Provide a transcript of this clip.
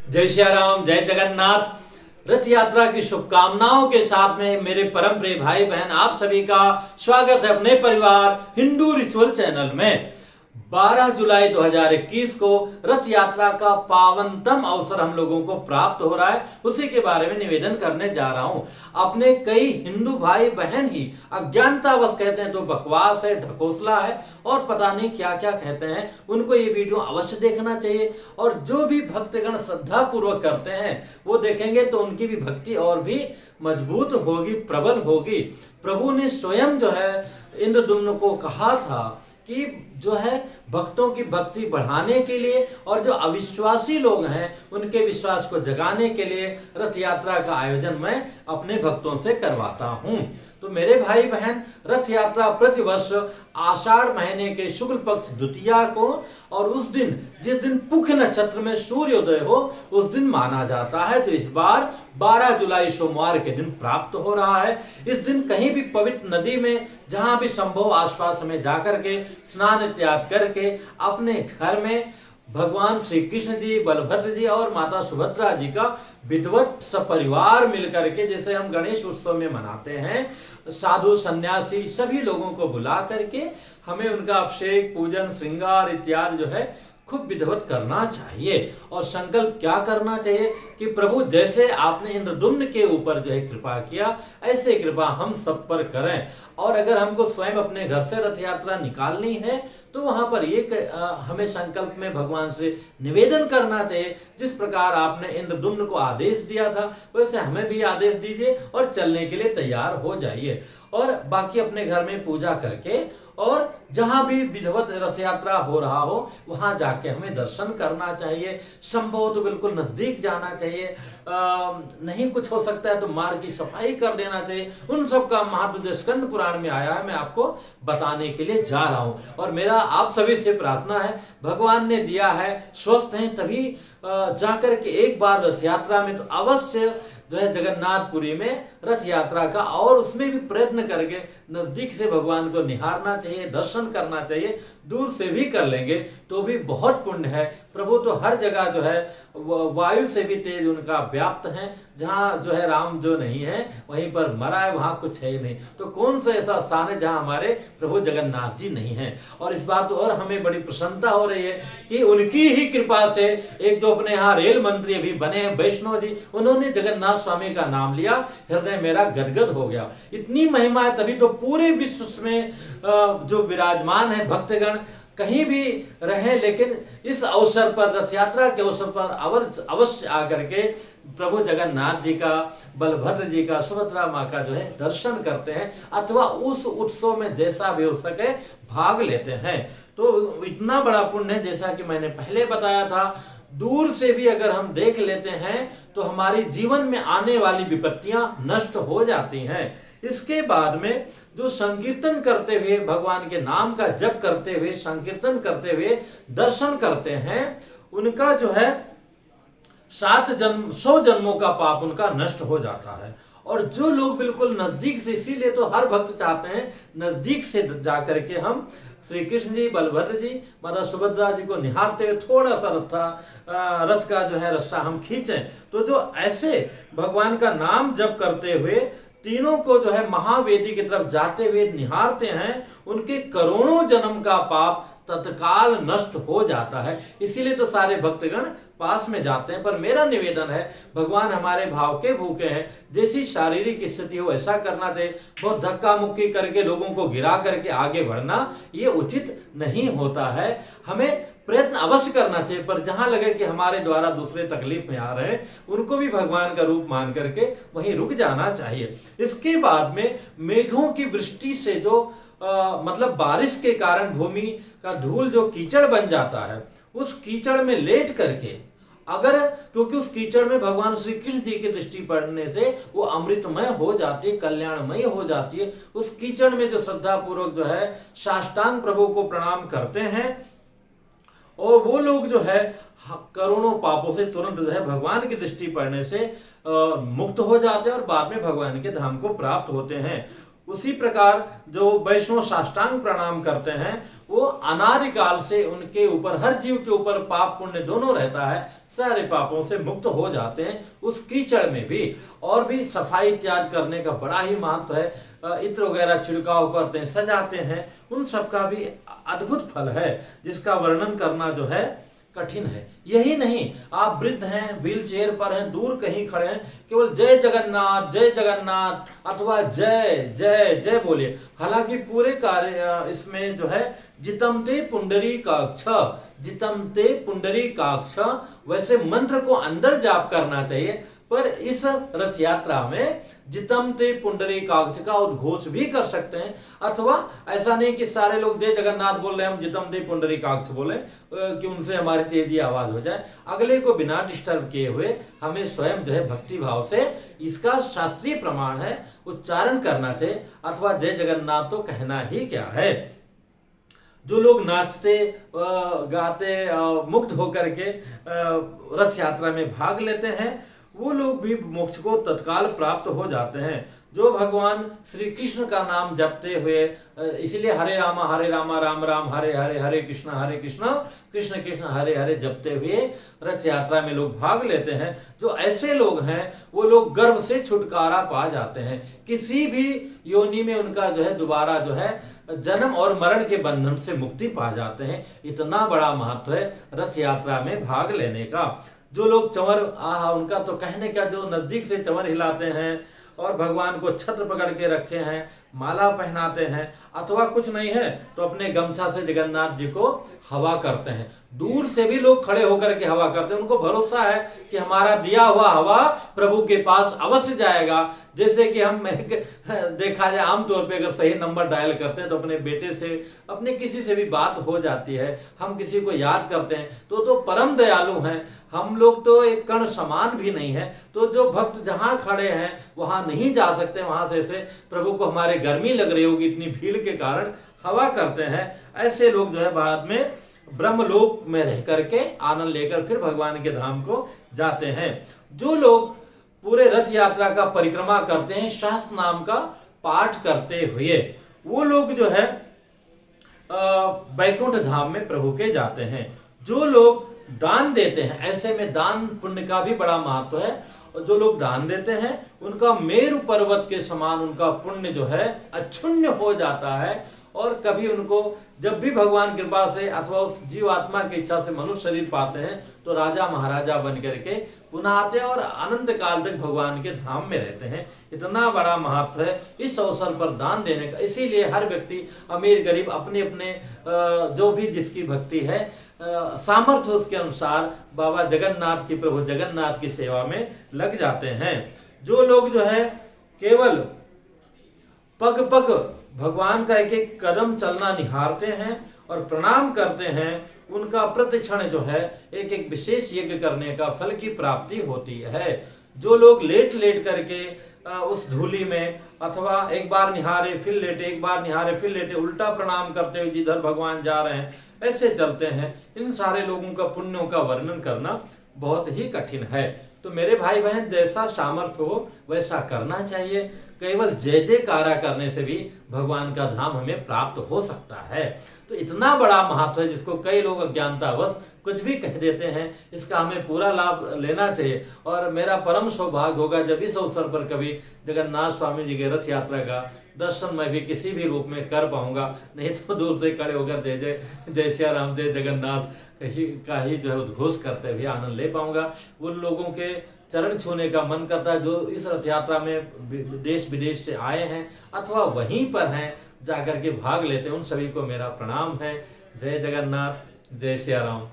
जय श्री राम, जय जगन्नाथ। रथ यात्रा की शुभकामनाओं के साथ में मेरे परम प्रिय भाई बहन आप सभी का स्वागत है अपने परिवार हिंदू रिचुअल चैनल में। 12 जुलाई 2021 को रथ यात्रा का पावनतम अवसर हम लोगों को प्राप्त हो रहा है, उसी के बारे में निवेदन करने जा रहा हूं। अपने कई हिंदू भाई बहन ही अज्ञानतावश कहते हैं तो बकवास है, ढकोसला है और पता नहीं क्या क्या कहते हैं। उनको ये वीडियो अवश्य देखना चाहिए और जो भी भक्तगण श्रद्धा पूर्वक करते हैं वो देखेंगे तो उनकी भी भक्ति और भी मजबूत होगी, प्रबल होगी। प्रभु ने स्वयं जो है इंद्रद्युम्न को कहा था कि जो है भक्तों की भक्ति बढ़ाने के लिए और जो अविश्वासी लोग हैं उनके विश्वास को जगाने के लिए रथ यात्रा का आयोजन मैं अपने भक्तों से करवाता हूं। तो मेरे भाई बहन, रथ यात्रा प्रतिवर्ष आषाढ़ महीने के शुक्ल पक्ष द्वितीया को और उस दिन जिस दिन पुख नक्षत्र में सूर्योदय हो उस दिन माना जाता है। तो इस बार 12 जुलाई सोमवार के दिन प्राप्त हो रहा है। इस दिन कहीं भी पवित्र नदी में जहां भी संभव आसपास में जाकर के स्नान इत्यादि करके अपने घर में भगवान श्री कृष्ण जी, बलभद्र जी और माता सुभद्रा जी का विधिवत सपरिवार मिलकर के, जैसे हम गणेश उत्सव में मनाते हैं, साधु सन्यासी सभी लोगों को बुला करके हमें उनका अभिषेक, पूजन, श्रृंगार इत्यादि जो है खूब विधिवत करना चाहिए। और संकल्प क्या करना चाहिए कि प्रभु जैसे आपने इंद्रद्युम्न के ऊपर जो है कृपा किया ऐसे कृपा हम सब पर करें। और अगर हमको स्वयं अपने घर से रथ यात्रा निकालनी है तो वहां पर ये हमें संकल्प में भगवान से निवेदन करना चाहिए, जिस प्रकार आपने इंद्रद्युम्न को आदेश दिया था वैसे हमें भी आदेश दीजिए और चलने के लिए तैयार हो जाइए। और बाकी अपने घर में पूजा करके और जहां भी विधिवत रथ यात्रा हो रहा हो वहां जाके हमें दर्शन करना चाहिए। संभव तो बिल्कुल नजदीक जाना चाहिए, नहीं कुछ हो सकता है तो मार्ग की सफाई कर देना चाहिए। उन सब का महत्व जो स्कंद पुराण में आया है मैं आपको बताने के लिए जा रहा हूं। और मेरा आप सभी से प्रार्थना है, भगवान ने दिया है, स्वस्थ हैं तभी जाकर के एक बार रथ यात्रा में तो अवश्य जो है जगन्नाथपुरी में रथ यात्रा का और उसमें भी प्रयत्न करके नजदीक से भगवान को निहारना चाहिए, दर्शन करना चाहिए। दूर से भी कर लेंगे तो भी बहुत पुण्य है। प्रभु तो हर जगह जो है वायु से भी तेज उनका व्याप्त है। जहां जो है राम जो नहीं है वहीं पर मरा है, वहां कुछ है ही नहीं। तो कौन सा ऐसा स्थान है जहां हमारे प्रभु जगन्नाथ जी नहीं है। और इस बात और हमें बड़ी प्रसन्नता हो रही है कि उनकी ही कृपा से एक जो अपने यहाँ रेल मंत्री अभी बने हैं वैष्णव जी, उन्होंने जगन्नाथ स्वामी का नाम लिया, हृदय मेरा गदगद हो गया। इतनी महिमा है, तभी तो पूरे विश्व में जो विराजमान है भक्तगण कहीं भी रहे, लेकिन इस अवसर पर रथ यात्रा के अवसर पर अवश्य आकर के प्रभु जगन्नाथ जी का, बलभद्र जी का, सुभद्रा माँ का जो है दर्शन करते हैं अथवा उस उत्सव में जैसा भी हो सके भाग लेते हैं। तो इतना बड़ा पुण्य है, जैसा कि मैंने पहले बताया था, दूर से भी अगर हम देख लेते हैं तो हमारी जीवन में आने वाली विपत्तियां नष्ट हो जाती हैं। इसके बाद में जो संकीर्तन करते हुए, भगवान के नाम का जप करते हुए, संकीर्तन करते हुए दर्शन करते हैं, उनका जो है 100 जन्मों का पाप उनका नष्ट हो जाता है। और जो लोग बिल्कुल नजदीक से, इसीलिए तो हर भक्त चाहते हैं नजदीक से जाकर के हम श्री कृष्ण जी, बलभद्र जी, माता सुभद्रा जी को निहारते हुए थोड़ा सा रथ का जो है रस्सा हम खींचें। तो जो ऐसे भगवान का नाम जप करते हुए तीनों को जो है महावेदी की तरफ जाते हुए निहारते हैं, उनके करोड़ों जन्म का पाप तत्काल नष्ट हो जाता है। इसीलिए तो सारे भक्तगण पास में जाते हैं। पर मेरा निवेदन है, भगवान हमारे भाव के भूखे हैं, जैसी शारीरिक स्थिति हो ऐसा करना चाहिए। बहुत धक्का मुक्की करके लोगों को गिरा करके आगे बढ़ना ये उचित नहीं होता है। हमें प्रयत्न अवश्य करना चाहिए, पर जहां लगे कि हमारे द्वारा दूसरे तकलीफ में आ रहे हैं उनको भी भगवान का रूप मान करके वहीं रुक जाना चाहिए। इसके बाद में मेघों की वृष्टि से जो मतलब बारिश के कारण भूमि का धूल जो कीचड़ बन जाता है, उस कीचड़ में लेट करके अगर, क्योंकि उस कीचड़ में भगवान श्री कृष्ण जी की दृष्टि पड़ने से वो अमृतमय हो जाती है, कल्याणमय हो जाती है। उस कीचड़ में जो श्रद्धा पूर्वक जो है साष्टांग प्रभु को प्रणाम करते हैं और वो लोग जो है करोड़ों पापों से तुरंत जो है भगवान की दृष्टि पड़ने से मुक्त हो जाते हैं और बाद में भगवान के धाम को प्राप्त होते हैं। उसी प्रकार जो वैष्णव साष्टांग प्रणाम करते हैं वो अनादि काल से उनके ऊपर, हर जीव के ऊपर पाप पुण्य दोनों रहता है, सारे पापों से मुक्त हो जाते हैं उस कीचड़ में भी। और भी सफाई इत्यादि करने का बड़ा ही महत्व है। इत्र वगैरह छिड़काव करते हैं, सजाते हैं, उन सब का भी अद्भुत फल है जिसका वर्णन करना जो है कठिन है। यही नहीं, आप वृद्ध हैं, व्हील चेयर पर हैं, दूर कहीं खड़े हैं, केवल जय जगन्नाथ अथवा जय जय जय बोलिए। हालांकि पूरे कार्य इसमें जो है जितम ते पुंडरीकाक्ष, जितम ते पुंडरीकाक्ष, वैसे मंत्र को अंदर जाप करना चाहिए, पर इस रथ यात्रा में जितम ते पुंडरीकाक्ष का उद्घोष भी कर सकते हैं। अथवा ऐसा नहीं कि सारे लोग जय जगन्नाथ बोल रहे हैं, हम जितम ते पुंडरीकाक्ष बोले कि उनसे हमारी तेजी आवाज हो जाए। अगले को बिना डिस्टर्ब किए हुए हमें स्वयं जो है भक्ति भाव से, इसका शास्त्रीय प्रमाण है, उच्चारण करना चाहिए। अथवा जय जगन्नाथ तो कहना ही क्या है। जो लोग नाचते गाते मुक्त होकर के रथ यात्रा में भाग लेते हैं वो लोग भी मोक्ष को तत्काल प्राप्त हो जाते हैं। जो भगवान श्री कृष्ण का नाम जपते हुए, इसलिए हरे रामा राम राम हरे हरे, हरे कृष्ण कृष्ण कृष्ण हरे हरे जपते हुए रथ यात्रा में लोग भाग लेते हैं। जो ऐसे लोग हैं वो लोग गर्भ से छुटकारा पा जाते हैं, किसी भी योनि में उनका जो है दोबारा जो है जन्म और मरण के बंधन से मुक्ति पा जाते हैं। इतना बड़ा महत्व है रथ यात्रा में भाग लेने का। जो लोग चंवर, उनका तो कहने का, जो नजदीक से चंवर हिलाते हैं और भगवान को छत्र पकड़ के रखे हैं, माला पहनाते हैं, अथवा कुछ नहीं है तो अपने गमछा से जगन्नाथ जी को हवा करते हैं। दूर से भी लोग खड़े होकर के हवा करते हैं, उनको भरोसा है कि हमारा दिया हुआ हवा प्रभु के पास अवश्य जाएगा। जैसे कि हम देखा जाए आमतौर पे अगर सही नंबर डायल करते हैं तो अपने बेटे से, अपने किसी से भी बात हो जाती है। हम किसी को याद करते हैं तो परम दयालु हैं, हम लोग तो एक कण समान भी नहीं है। तो जो भक्त जहां खड़े हैं वहां नहीं जा सकते, वहां से प्रभु को हमारे गर्मी लग रही होगी इतनी भीड़ के कारण, हवा करते हैं। ऐसे लोग जो है बाद में ब्रह्मलोक में रह करके आनंद लेकर फिर भगवान के धाम को जाते हैं। जो लोग पूरे रथ यात्रा का परिक्रमा करते हैं शास्त्र नाम का पाठ करते हुए, वो लोग जो है बैकुंठ धाम में प्रभु के जाते हैं। जो लोग दान देते हैं, ऐसे में दान पुण्य का भी बड़ा महत्व है। और जो लोग दान देते हैं उनका मेरु पर्वत के समान उनका पुण्य जो है अक्षुण्य हो जाता है। और कभी उनको जब भी भगवान कृपा से अथवा उस जीवात्मा की इच्छा से मनुष्य शरीर पाते हैं तो राजा महाराजा बन करके पुनः आते हैं और अनंत काल तक भगवान के धाम में रहते हैं। इतना बड़ा महत्व है इस अवसर पर दान देने का। इसीलिए हर व्यक्ति, अमीर गरीब, अपने अपने जो भी जिसकी भक्ति है, सामर्थ्य उसके अनुसार बाबा जगन्नाथ की, प्रभु जगन्नाथ की सेवा में लग जाते हैं। जो लोग जो है केवल पग पग भगवान का एक एक कदम चलना निहारते हैं और प्रणाम करते हैं, उनका प्रतिक्षण जो है एक एक विशेष यज्ञ करने का फल की प्राप्ति होती है। जो लोग लेट लेट करके उस धूली में, अथवा एक बार निहारे फिर लेटे, एक बार निहारे फिर लेटे, उल्टा प्रणाम करते हुए जिधर भगवान जा रहे हैं ऐसे चलते हैं, इन सारे लोगों का पुण्यों का वर्णन करना बहुत ही कठिन है। तो मेरे भाई बहन, जैसा सामर्थ्य हो वैसा करना चाहिए। केवल जय जयकारा करने से भी भगवान का धाम हमें प्राप्त हो सकता है। तो इतना बड़ा महत्व है जिसको कई लोग अज्ञानतावश कुछ भी कह देते हैं, इसका हमें पूरा लाभ लेना चाहिए। और मेरा परम सौभाग्य होगा जब इस अवसर पर कभी जगन्नाथ स्वामी जी के रथ यात्रा का दर्शन मैं भी किसी भी रूप में कर पाऊंगा, नहीं तो दूर से खड़े होकर जय जय जय श्री राम जय जगन्नाथ का ही जो है उद्घोष करते हुए आनंद ले पाऊंगा। उन लोगों के चरण छूने का मन करता है जो इस रथ यात्रा में देश विदेश से आए हैं अथवा वहीं पर हैं, जाकर के भाग लेते हैं। उन सभी को मेरा प्रणाम है। जय जगन्नाथ, जय श्री राम।